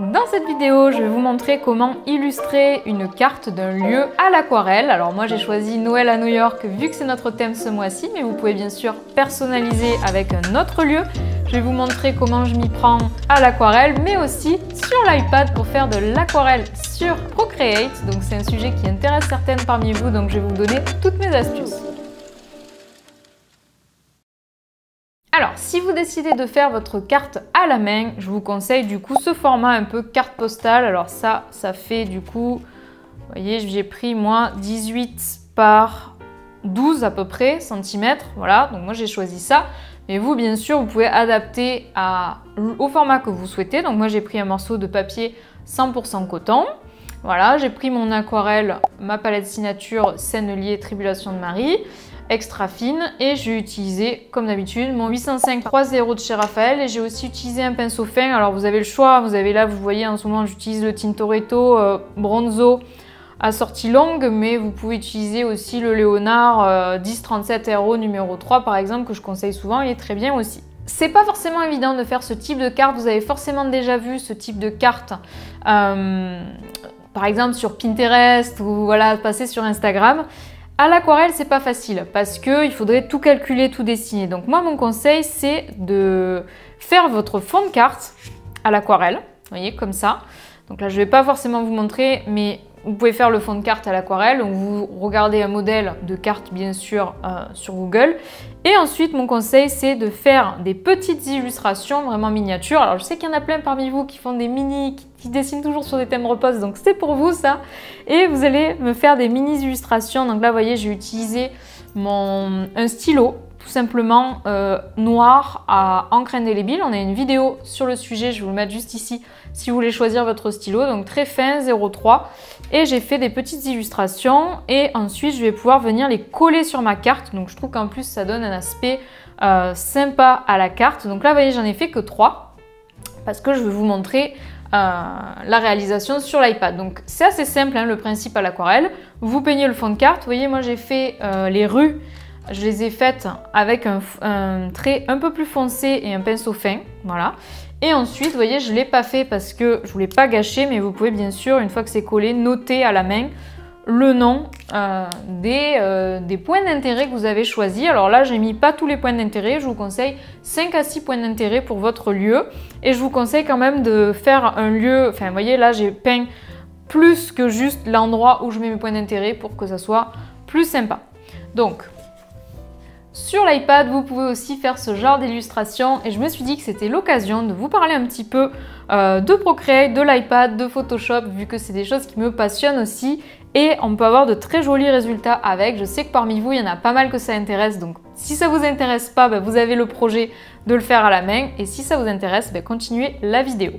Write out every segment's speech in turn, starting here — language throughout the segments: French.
Dans cette vidéo, je vais vous montrer comment illustrer une carte d'un lieu à l'aquarelle. Alors moi j'ai choisi Noël à New York vu que c'est notre thème ce mois-ci, mais vous pouvez bien sûr personnaliser avec un autre lieu. Je vais vous montrer comment je m'y prends à l'aquarelle, mais aussi sur l'iPad pour faire de l'aquarelle sur Procreate. Donc c'est un sujet qui intéresse certaines parmi vous, donc je vais vous donner toutes mes astuces. Alors, si vous décidez de faire votre carte à la main, je vous conseille du coup ce format un peu carte postale. Alors ça fait du coup, vous voyez, j'ai pris moi 18 par 12 à peu près centimètres. Voilà, donc moi j'ai choisi ça. Mais vous, bien sûr, vous pouvez adapter au format que vous souhaitez. Donc moi j'ai pris un morceau de papier 100% coton. Voilà, j'ai pris mon aquarelle, ma palette signature Sennelier Tribulation de Marie. Extra fine, et j'ai utilisé comme d'habitude mon 805 3.0 de chez Raphaël, et j'ai aussi utilisé un pinceau fin. Alors vous avez le choix, vous avez là, vous voyez en ce moment j'utilise le Tintoretto Bronzo à sortie longue, mais vous pouvez utiliser aussi le Léonard 1037 RO numéro 3 par exemple, que je conseille souvent, il est très bien aussi. C'est pas forcément évident de faire ce type de carte, vous avez forcément déjà vu ce type de carte par exemple sur Pinterest ou voilà, passer sur Instagram. À l'aquarelle, c'est pas facile parce qu'il faudrait tout calculer, tout dessiner. Donc moi, mon conseil, c'est de faire votre fond de carte à l'aquarelle. Vous voyez, comme ça. Donc là, je vais pas forcément vous montrer, mais vous pouvez faire le fond de carte à l'aquarelle. Donc vous regardez un modèle de carte, bien sûr, sur Google. Et ensuite, mon conseil, c'est de faire des petites illustrations vraiment miniatures. Alors, je sais qu'il y en a plein parmi vous qui font des mini, qui dessinent toujours sur des thèmes repos, donc c'est pour vous ça. Et vous allez me faire des mini illustrations. Donc là, vous voyez, j'ai utilisé un stylo, tout simplement noir à encre indélébile. On a une vidéo sur le sujet, je vais vous le mettre juste ici si vous voulez choisir votre stylo. Donc très fin, 0,3. Et j'ai fait des petites illustrations et ensuite je vais pouvoir venir les coller sur ma carte. Donc je trouve qu'en plus ça donne un aspect sympa à la carte. Donc là, vous voyez, j'en ai fait que 3 parce que je vais vous montrer la réalisation sur l'iPad. Donc c'est assez simple, hein, le principe à l'aquarelle. Vous peignez le fond de carte. Vous voyez, moi j'ai fait les rues, je les ai faites avec un trait un peu plus foncé et un pinceau fin. Voilà. Et ensuite, vous voyez, je ne l'ai pas fait parce que je voulais pas gâcher, mais vous pouvez bien sûr, une fois que c'est collé, noter à la main le nom des points d'intérêt que vous avez choisis. Alors là, j'ai mis pas tous les points d'intérêt, je vous conseille 5 à 6 points d'intérêt pour votre lieu. Et je vous conseille quand même de faire un lieu, enfin vous voyez là, j'ai peint plus que juste l'endroit où je mets mes points d'intérêt pour que ça soit plus sympa. Donc, sur l'iPad, vous pouvez aussi faire ce genre d'illustration et je me suis dit que c'était l'occasion de vous parler un petit peu de Procreate, de l'iPad, de Photoshop, vu que c'est des choses qui me passionnent aussi et on peut avoir de très jolis résultats avec. Je sais que parmi vous, il y en a pas mal que ça intéresse, donc si ça vous intéresse pas, vous avez le projet de le faire à la main et si ça vous intéresse, continuez la vidéo.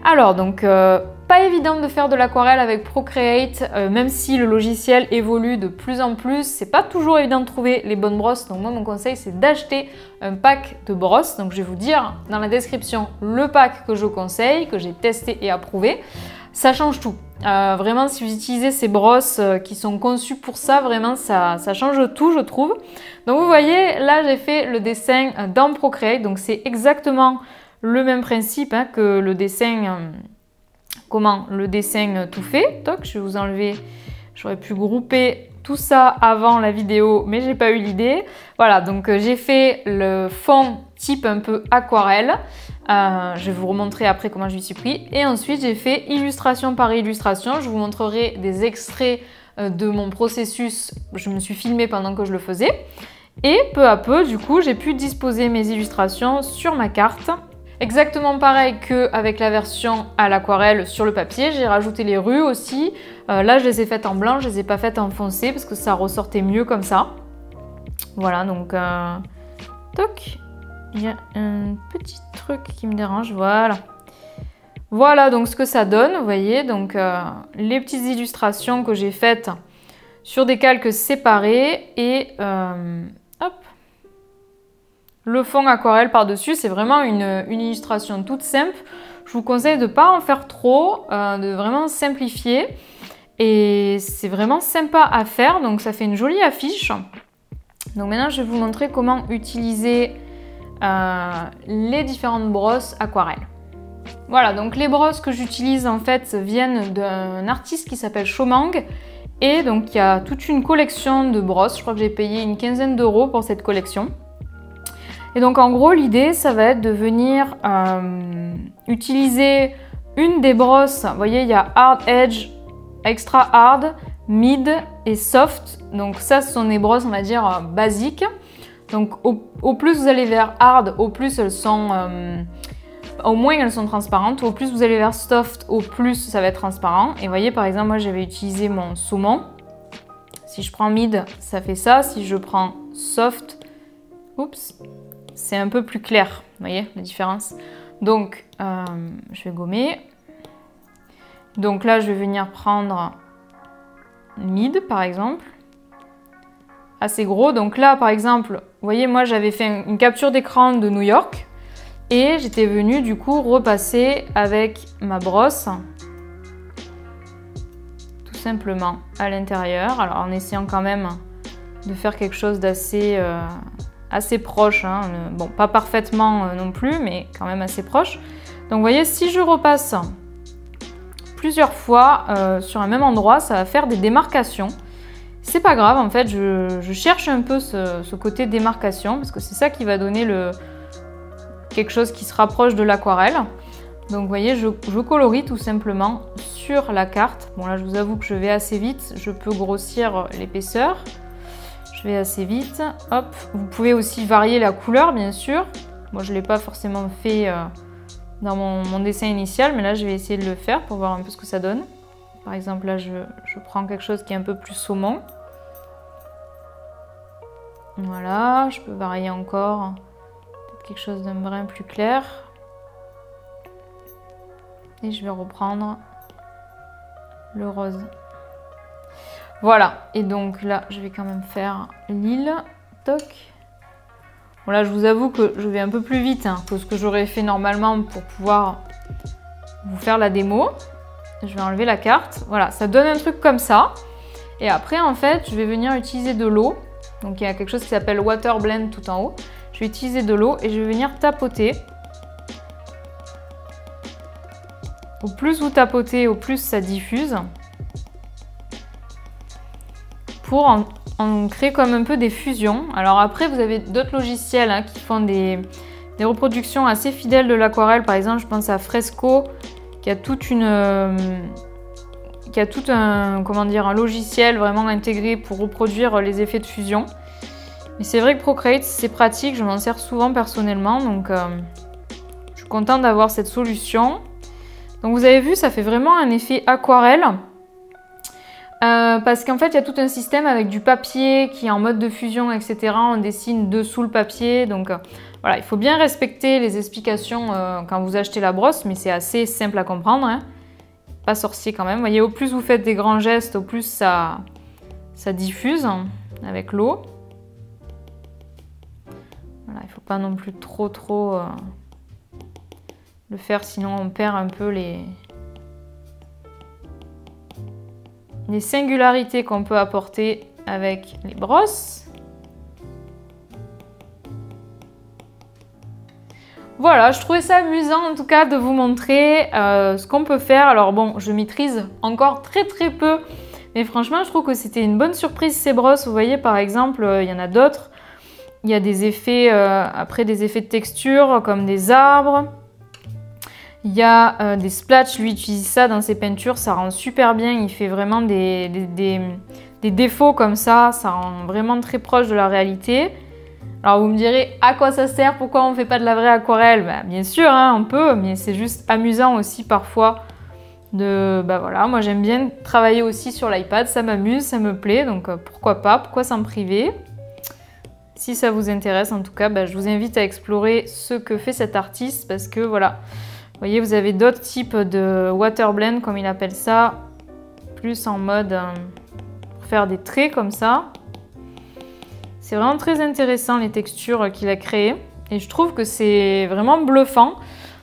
Alors donc, pas évident de faire de l'aquarelle avec Procreate, même si le logiciel évolue de plus en plus, c'est pas toujours évident de trouver les bonnes brosses. Donc moi, mon conseil, c'est d'acheter un pack de brosses. Donc je vais vous dire dans la description le pack que je conseille, que j'ai testé et approuvé. Ça change tout. Vraiment, si vous utilisez ces brosses qui sont conçues pour ça, vraiment, ça change tout, je trouve. Donc vous voyez, là, j'ai fait le dessin dans Procreate. Donc c'est exactement le même principe hein, que le dessin, le dessin tout fait. Toc, je vais vous enlever, j'aurais pu grouper tout ça avant la vidéo, mais j'ai pas eu l'idée. Voilà, donc j'ai fait le fond type un peu aquarelle. Je vais vous remontrer après comment je m'y suis pris. Et ensuite, j'ai fait illustration par illustration. Je vous montrerai des extraits de mon processus. Je me suis filmée pendant que je le faisais. Et peu à peu, du coup, j'ai pu disposer mes illustrations sur ma carte. Exactement pareil qu'avec la version à l'aquarelle sur le papier, j'ai rajouté les rues aussi. Là, je les ai faites en blanc, je les ai pas faites en foncé parce que ça ressortait mieux comme ça. Voilà, donc toc, il y a un petit truc qui me dérange, voilà. Voilà donc ce que ça donne, vous voyez, donc les petites illustrations que j'ai faites sur des calques séparés et hop. Le fond aquarelle par-dessus, c'est vraiment une illustration toute simple. Je vous conseille de ne pas en faire trop, de vraiment simplifier. Et c'est vraiment sympa à faire, donc ça fait une jolie affiche. Donc maintenant, je vais vous montrer comment utiliser les différentes brosses aquarelles. Voilà, donc les brosses que j'utilise en fait viennent d'un artiste qui s'appelle Chomang. Et donc il y a toute une collection de brosses, je crois que j'ai payé une quinzaine d'euros pour cette collection. Et donc en gros l'idée ça va être de venir utiliser une des brosses, vous voyez il y a Hard Edge, Extra Hard, Mid et Soft. Donc ça ce sont des brosses on va dire basiques. Donc au plus vous allez vers Hard, au plus elles sont... au moins elles sont transparentes, au plus vous allez vers soft, au plus ça va être transparent. Et vous voyez par exemple moi j'avais utilisé mon saumon. Si je prends mid, ça fait ça. Si je prends soft, oups, c'est un peu plus clair. Vous voyez la différence? Donc je vais gommer. Donc là je vais venir prendre mid par exemple. Assez gros. Donc là par exemple, vous voyez moi j'avais fait une capture d'écran de New York. Et j'étais venue du coup repasser avec ma brosse tout simplement à l'intérieur. Alors en essayant quand même de faire quelque chose d'assez assez proche. Hein. Bon, pas parfaitement non plus, mais quand même assez proche. Donc vous voyez, si je repasse plusieurs fois sur un même endroit, ça va faire des démarcations. C'est pas grave, en fait, je cherche un peu ce côté démarcation parce que c'est ça qui va donner quelque chose qui se rapproche de l'aquarelle. Donc vous voyez, je colorie tout simplement sur la carte. Bon là je vous avoue que je vais assez vite, je peux grossir l'épaisseur. Je vais assez vite, hop. Vous pouvez aussi varier la couleur bien sûr. Moi je ne l'ai pas forcément fait dans mon dessin initial, mais là je vais essayer de le faire pour voir un peu ce que ça donne. Par exemple là je prends quelque chose qui est un peu plus saumon. Voilà, je peux varier encore. Quelque chose d'un brin plus clair. Et je vais reprendre le rose. Voilà, et donc là, je vais quand même faire l'île. Toc. Bon là, je vous avoue que je vais un peu plus vite hein, que ce que j'aurais fait normalement pour pouvoir vous faire la démo. Je vais enlever la carte. Voilà, ça donne un truc comme ça. Et après, en fait, je vais venir utiliser de l'eau. Donc il y a quelque chose qui s'appelle Water Blend tout en haut. Je vais utiliser de l'eau et je vais venir tapoter. Au plus vous tapotez, au plus ça diffuse. Pour en créer comme un peu des fusions. Alors après, vous avez d'autres logiciels hein, qui font des reproductions assez fidèles de l'aquarelle. Par exemple, je pense à Fresco, qui a tout un, comment dire, un logiciel vraiment intégré pour reproduire les effets de fusion. Mais c'est vrai que Procreate, c'est pratique, je m'en sers souvent personnellement, donc je suis contente d'avoir cette solution. Donc vous avez vu, ça fait vraiment un effet aquarelle, parce qu'en fait, il y a tout un système avec du papier qui est en mode de fusion, etc. On dessine dessous le papier, donc voilà, il faut bien respecter les explications quand vous achetez la brosse, mais c'est assez simple à comprendre, hein. Pas sorcier quand même. Vous voyez, au plus vous faites des grands gestes, au plus ça diffuse avec l'eau. Voilà, il ne faut pas non plus trop le faire, sinon on perd un peu les singularités qu'on peut apporter avec les brosses. Voilà, je trouvais ça amusant en tout cas de vous montrer ce qu'on peut faire. Alors bon, je maîtrise encore très peu, mais franchement je trouve que c'était une bonne surprise ces brosses. Vous voyez par exemple, il y en a d'autres. Il y a des effets, après des effets de texture comme des arbres. Il y a des splats, lui utilise ça dans ses peintures, ça rend super bien. Il fait vraiment des défauts comme ça rend vraiment très proche de la réalité. Alors vous me direz, à quoi ça sert? Pourquoi on ne fait pas de la vraie aquarelle? Bah, bien sûr, hein, on peut, mais c'est juste amusant aussi parfois. Bah voilà, moi j'aime bien travailler aussi sur l'iPad, ça m'amuse, ça me plaît, donc pourquoi pas, pourquoi s'en priver? Si ça vous intéresse en tout cas, bah, je vous invite à explorer ce que fait cet artiste parce que voilà, vous voyez, vous avez d'autres types de water blend comme il appelle ça, plus en mode pour faire des traits comme ça. C'est vraiment très intéressant les textures qu'il a créées et je trouve que c'est vraiment bluffant.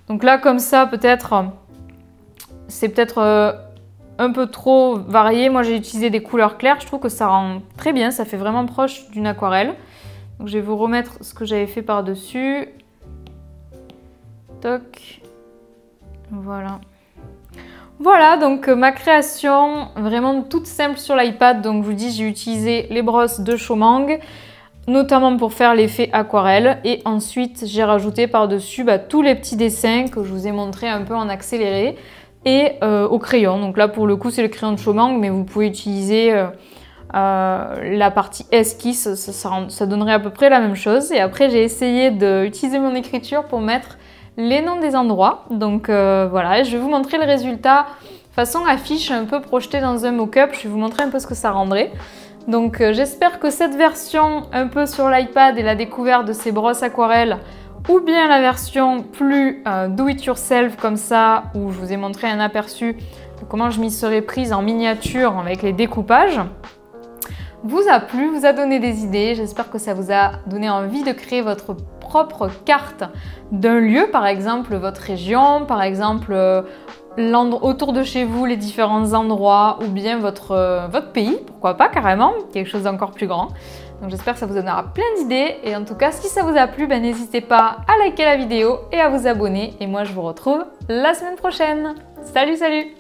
Donc là comme ça peut-être, c'est peut-être un peu trop varié. Moi j'ai utilisé des couleurs claires, je trouve que ça rend très bien, ça fait vraiment proche d'une aquarelle. Donc je vais vous remettre ce que j'avais fait par-dessus. Toc. Voilà. Voilà, donc ma création, vraiment toute simple sur l'iPad. Donc je vous dis, j'ai utilisé les brosses de Chomang, notamment pour faire l'effet aquarelle. Et ensuite, j'ai rajouté par-dessus tous les petits dessins que je vous ai montrés un peu en accéléré. Et au crayon. Donc là, pour le coup, c'est le crayon de Chomang, mais vous pouvez utiliser la partie esquisse. Ça donnerait à peu près la même chose. Et après, j'ai essayé d'utiliser mon écriture pour mettre les noms des endroits. Donc voilà, je vais vous montrer le résultat façon affiche un peu projetée dans un mock-up. Je vais vous montrer un peu ce que ça rendrait. Donc j'espère que cette version un peu sur l'iPad et la découverte de ces brosses aquarelles, ou bien la version plus do it yourself comme ça, où je vous ai montré un aperçu de comment je m'y serais prise en miniature avec les découpages, vous a plu, vous a donné des idées. J'espère que ça vous a donné envie de créer votre propre carte d'un lieu, par exemple votre région, par exemple autour de chez vous, les différents endroits, ou bien votre pays, pourquoi pas carrément, quelque chose d'encore plus grand. Donc j'espère que ça vous donnera plein d'idées. Et en tout cas, si ça vous a plu, n'hésitez pas à liker la vidéo et à vous abonner. Et moi, je vous retrouve la semaine prochaine. Salut, salut!